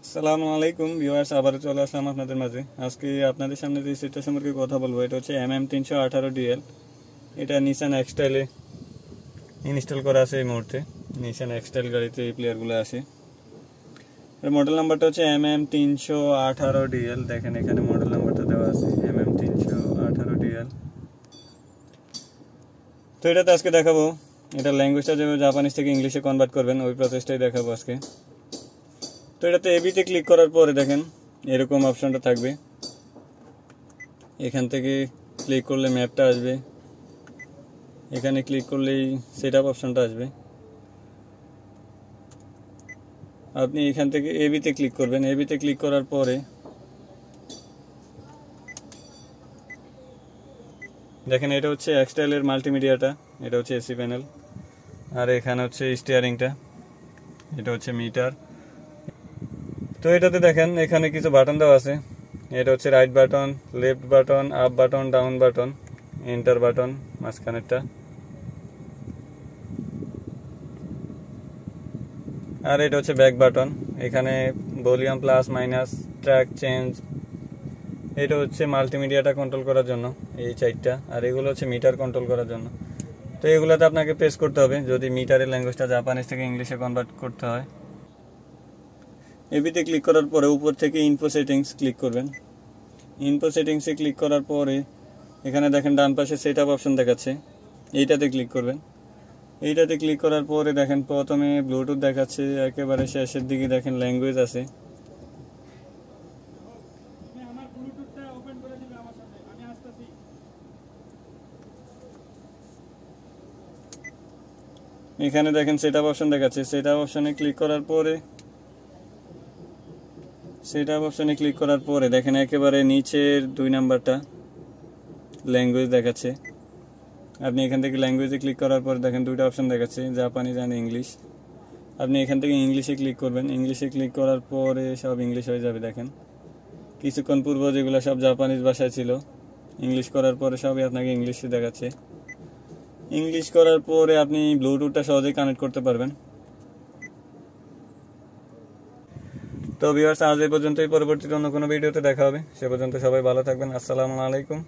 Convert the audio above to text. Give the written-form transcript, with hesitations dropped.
আসসালামু আলাইকুম ভিউয়ার্স, আবারও চলে আসলাম আপনাদের মাঝে। আজকে আপনাদের সামনে যে সেটটা সম্পর্কে কথা বলবো, এটা হচ্ছে MM318DL। এটা নিসান এক্সটাইলে ইনস্টল করা আছে এই মুহূর্তে। নিসান এক্সটাইল গাড়িতে এই প্লেয়ারগুলো আসে। এর মডেল নাম্বারটা হচ্ছে MM318DL। দেখেন এখানে মডেল নাম্বারটা দেওয়া আছে MM318DL। তো এটাতে আজকে দেখাবো, এটা ল্যাঙ্গুয়েজটা যেভাবে জাপানিজ থেকে ইংলিশে কনভার্ট করবেন ওই প্রসেসটাই দেখাবো আজকে। তো এটাতে এবিতে ক্লিক করার পরে দেখেন এরকম অপশনটা থাকবে। এখান থেকে ক্লিক করলে ম্যাপটা আসবে, এখানে ক্লিক করলেই সেটআপ অপশনটা আসবে। আপনি এখান থেকে এবিতে ক্লিক করবেন। এবিতে ক্লিক করার পরে দেখেন এটা হচ্ছে এক্সটাইলের মাল্টিমিডিয়াটা, এটা হচ্ছে এসি প্যানেল, আর এখানে হচ্ছে স্টিয়ারিংটা, এটা হচ্ছে মিটার। তো এটাতে দেখেন এখানে কিছু বাটন দেওয়া আছে। এটা হচ্ছে right button, left button, up button, down button, enter button মাঝখানেরটা, আর এটা হচ্ছে ব্যাক বাটন। এখানে volume plus minus, track change, এটা হচ্ছে মাল্টিমিডিয়াটা কন্ট্রোল করার জন্য এই চারটা, আর এগুলো হচ্ছে মিটার কন্ট্রোল করার জন্য। তো এগুলোতে আপনাকে প্রেস করতে হবে যদি মিটারের ল্যাঙ্গুয়েজটা জাপানিজ থেকে ইংলিশে কনভার্ট করতে হয়। এবিতে ক্লিক করার পরে উপর থেকে ইনফো সেটিংস ক্লিক করবেন। ইনফো সেটিংসে ক্লিক করার পরে এখানে দেখেন ডান পাশে সেটআপ অপশন দেখাচ্ছে, এইটাতে ক্লিক করবেন। এইটাতে ক্লিক করার পরে দেখেন প্রথমে ব্লুটুথ দেখাচ্ছে, একেবারে শেষের দিকে দেখেন ল্যাঙ্গুয়েজ আছে। এখানে দেখেন সেটআপ অপশন দেখাচ্ছে, সেটআপ অপশনে ক্লিক করার পরে দেখেন একেবারে নিচের 2 নাম্বারটা ল্যাঙ্গুয়েজ দেখাচ্ছে। আপনি এখান থেকে ল্যাঙ্গুয়েজে ক্লিক করার পরে দেখেন 2টা অপশন দেখাচ্ছে, জাপানিজ অ্যান্ড ইংলিশ। আপনি এখান থেকে ইংলিশে ক্লিক করবেন। ইংলিশে ক্লিক করার পরে সব ইংলিশ হয়ে যাবে। দেখেন কিছুক্ষণ পূর্ব যেগুলো সব জাপানিজ ভাষায় ছিল, ইংলিশ করার পরে সবই আপনাকে ইংলিশে দেখাচ্ছে। ইংলিশ করার পরে আপনি ব্লুটুথটা সহজেই কানেক্ট করতে পারবেন। তো ভিউয়ার্স, আজ এই পর্যন্তই। পরবর্তীতে অন্য কোনো ভিডিওতে দেখা হবে। সে পর্যন্ত সবাই ভালো থাকবেন। আসসালামু আলাইকুম।